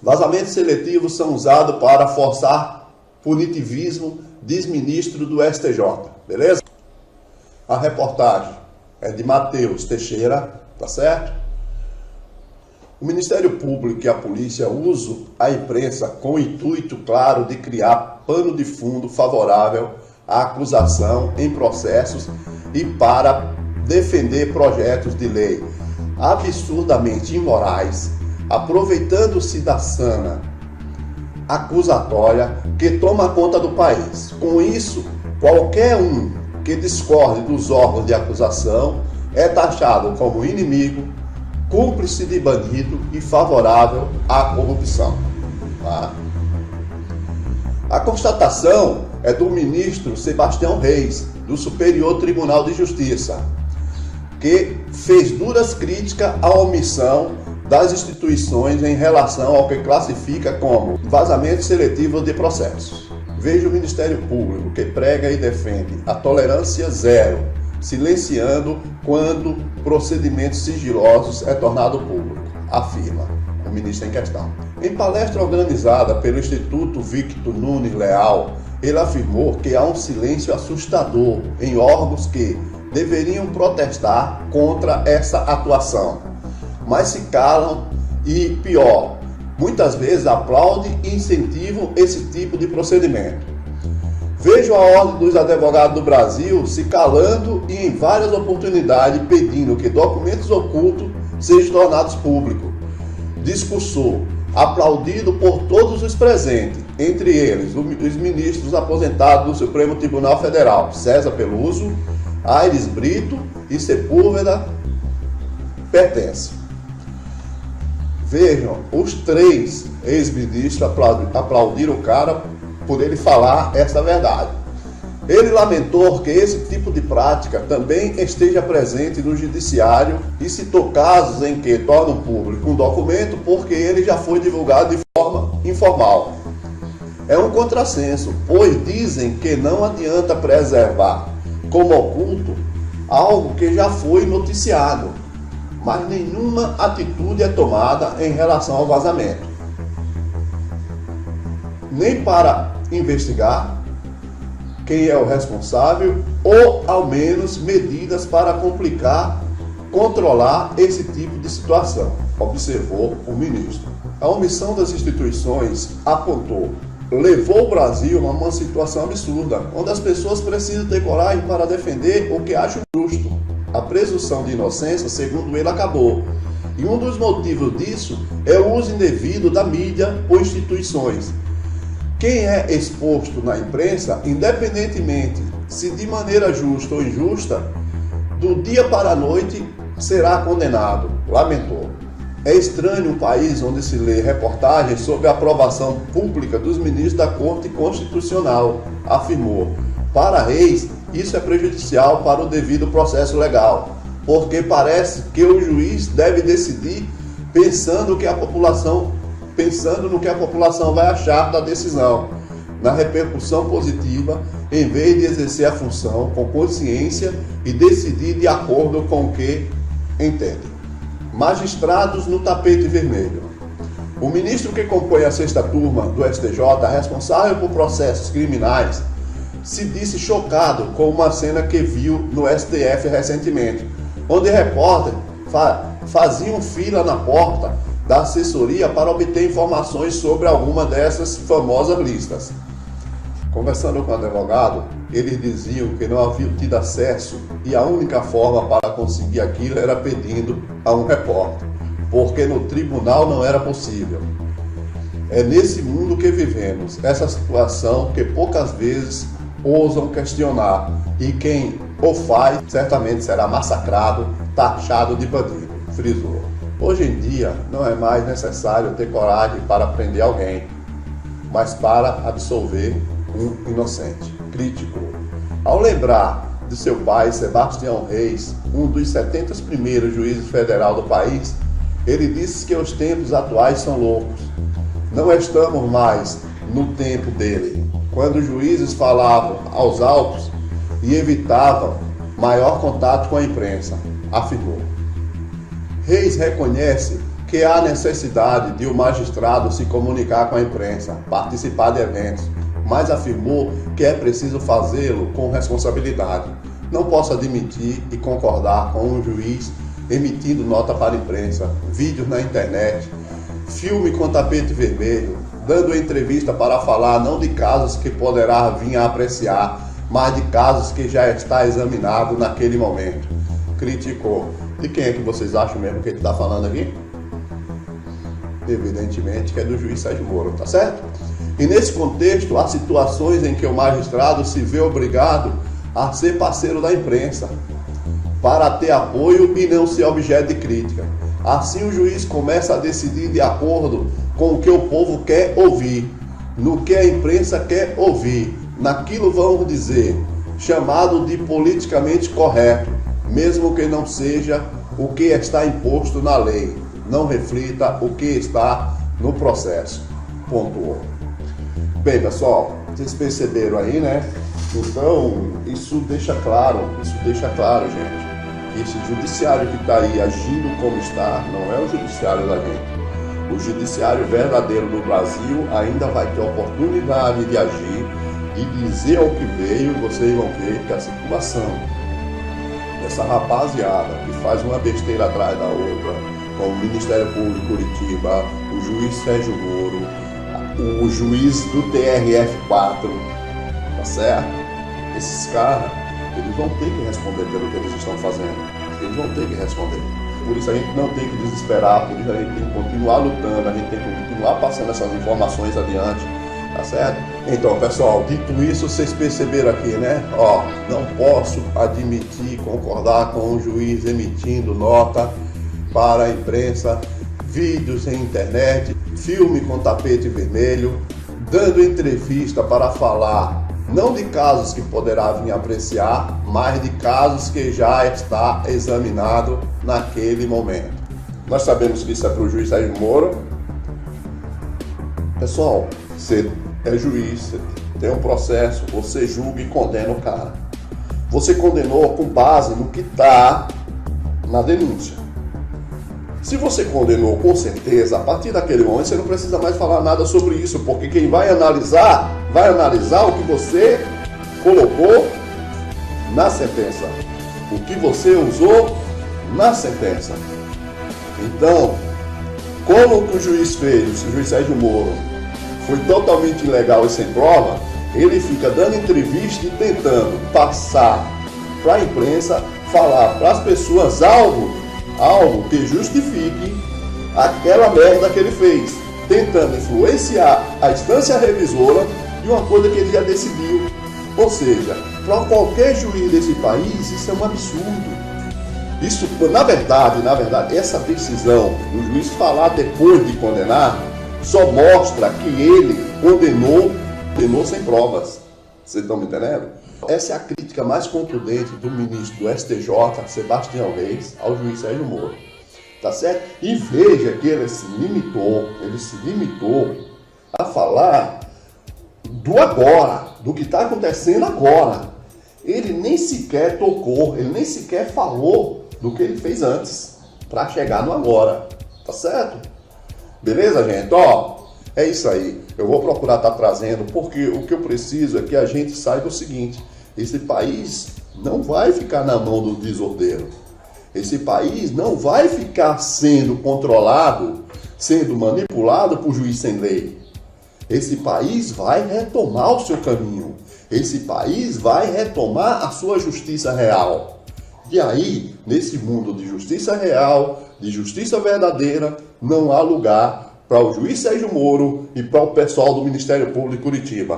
Vazamentos seletivos são usados para forçar punitivismo, diz ministro do STJ, beleza? A reportagem é de Matheus Teixeira, tá certo? O Ministério Público e a polícia usam a imprensa com o intuito claro de criar pano de fundo favorável à acusação em processos e para defender projetos de lei absurdamente imorais, aproveitando-se da sana acusatória que toma conta do país. Com isso, qualquer um que discorde dos órgãos de acusação é taxado como inimigo, cúmplice de bandido e favorável à corrupção. Tá? A constatação é do ministro Sebastião Reis, do Superior Tribunal de Justiça, que fez duras críticas à omissão das instituições em relação ao que classifica como vazamento seletivo de processos. Veja o Ministério Público, que prega e defende a tolerância zero, silenciando quando procedimentos sigilosos é tornado público, afirma o ministro em questão. Em palestra organizada pelo Instituto Victor Nunes Leal, ele afirmou que há um silêncio assustador em órgãos que deveriam protestar contra essa atuação, mas se calam e, pior, muitas vezes aplaudem e incentivam esse tipo de procedimento. Vejo a Ordem dos Advogados do Brasil se calando e em várias oportunidades pedindo que documentos ocultos sejam tornados públicos. Discursou, aplaudido por todos os presentes, entre eles os ministros aposentados do Supremo Tribunal Federal, César Peluso, Aires Brito e Sepúlveda Pertence. Vejam, os três ex-ministros aplaudiram o cara por ele falar essa verdade. Ele lamentou que esse tipo de prática também esteja presente no judiciário e citou casos em que tornam público um documento porque ele já foi divulgado de forma informal. É um contrassenso, pois dizem que não adianta preservar como oculto algo que já foi noticiado, mas nenhuma atitude é tomada em relação ao vazamento. Nem para investigar quem é o responsável ou, ao menos, medidas para controlar esse tipo de situação, observou o ministro. A omissão das instituições, apontou, levou o Brasil a uma situação absurda, onde as pessoas precisam ter coragem para defender o que acham justo. A presunção de inocência, segundo ele, acabou. E um dos motivos disso é o uso indevido da mídia por instituições. Quem é exposto na imprensa, independentemente se de maneira justa ou injusta, do dia para a noite será condenado, lamentou. É estranho um país onde se lê reportagens sobre a aprovação pública dos ministros da Corte Constitucional, afirmou. Para Reis, isso é prejudicial para o devido processo legal, porque parece que o juiz deve decidir pensando no que a população vai achar da decisão, na repercussão positiva, em vez de exercer a função com consciência e decidir de acordo com o que entende. Magistrados no tapete vermelho. O ministro que compõe a sexta turma do STJ, responsável por processos criminais, se disse chocado com uma cena que viu no STF recentemente, onde repórteres faziam fila na porta da assessoria para obter informações sobre alguma dessas famosas listas. Conversando com o advogado, eles diziam que não haviam tido acesso e a única forma para conseguir aquilo era pedindo a um repórter, porque no tribunal não era possível. É nesse mundo que vivemos, essa situação que poucas vezes ousam questionar, e quem o faz certamente será massacrado, taxado de bandido, frisou. Hoje em dia não é mais necessário ter coragem para prender alguém, mas para absolver um inocente, criticou. Ao lembrar de seu pai, Sebastião Reis, um dos 70 primeiros juízes federal do país, ele disse que os tempos atuais são loucos. Não estamos mais no tempo dele, quando os juízes falavam aos altos e evitavam maior contato com a imprensa, afirmou. Reis reconhece que há necessidade de o magistrado se comunicar com a imprensa, participar de eventos, mas afirmou que é preciso fazê-lo com responsabilidade. Não posso admitir e concordar com um juiz emitindo nota para a imprensa, vídeos na internet, filme com tapete vermelho, dando entrevista para falar não de casos que poderá vir a apreciar, mas de casos que já está examinado naquele momento. Criticou. De quem é que vocês acham mesmo que ele está falando aqui? Evidentemente que é do juiz Sérgio Moro, tá certo? E nesse contexto, há situações em que o magistrado se vê obrigado a ser parceiro da imprensa, para ter apoio e não ser objeto de crítica. Assim o juiz começa a decidir de acordo com o que o povo quer ouvir, no que a imprensa quer ouvir, naquilo, vamos dizer, chamado de politicamente correto, mesmo que não seja o que está imposto na lei, não reflita o que está no processo. Pontuou. Bem, pessoal, vocês perceberam aí, né? Então, isso deixa claro, gente, que esse judiciário que está aí agindo como está, não é o judiciário da gente. O judiciário verdadeiro do Brasil ainda vai ter oportunidade de agir, de dizer ao que veio. Vocês vão ver que a situação dessa rapaziada que faz uma besteira atrás da outra, como o Ministério Público de Curitiba, o juiz Sérgio Moro, o juiz do TRF4, tá certo? Esses caras, eles vão ter que responder pelo que eles estão fazendo. Eles vão ter que responder. Por isso a gente não tem que desesperar, por isso a gente tem que continuar lutando, a gente tem que continuar passando essas informações adiante, tá certo? Então, pessoal, dito isso, vocês perceberam aqui, né? Ó, não posso admitir, concordar com o juiz emitindo nota para a imprensa, vídeos em internet, filme com tapete vermelho, dando entrevista para falar não de casos que poderá vir apreciar, mas de casos que já está examinado naquele momento. Nós sabemos que isso é para o juiz Sérgio Moro. Pessoal, você é juiz, você tem um processo, você julga e condena o cara. Você condenou com base no que está na denúncia. Se você condenou com certeza, a partir daquele momento você não precisa mais falar nada sobre isso, porque quem vai analisar o que você colocou na sentença, o que você usou na sentença. Então, como que o juiz fez, o juiz Sérgio Moro, foi totalmente ilegal e sem prova, ele fica dando entrevista e tentando passar para a imprensa, falar para as pessoas algo que justifique aquela merda que ele fez, tentando influenciar a instância revisora de uma coisa que ele já decidiu. Ou seja, para qualquer juiz desse país, isso é um absurdo. Isso, na verdade, essa decisão do juiz falar depois de condenar, só mostra que ele condenou sem provas. Vocês estão me entendendo? Essa é a crítica mais contundente do ministro do STJ, Sebastião Reis, ao juiz Sérgio Moro. Tá certo? E veja que ele se limitou a falar do agora, do que está acontecendo agora. Ele nem sequer tocou, ele nem sequer falou do que ele fez antes, para chegar no agora. Tá certo? Beleza, gente? Ó, é isso aí. Eu vou procurar estar trazendo, porque o que eu preciso é que a gente saiba o seguinte: esse país não vai ficar na mão do desordeiro. Esse país não vai ficar sendo controlado, sendo manipulado por juiz sem lei. Esse país vai retomar o seu caminho. Esse país vai retomar a sua justiça real. E aí, nesse mundo de justiça real, de justiça verdadeira, não há lugar para o juiz Sérgio Moro e para o pessoal do Ministério Público de Curitiba.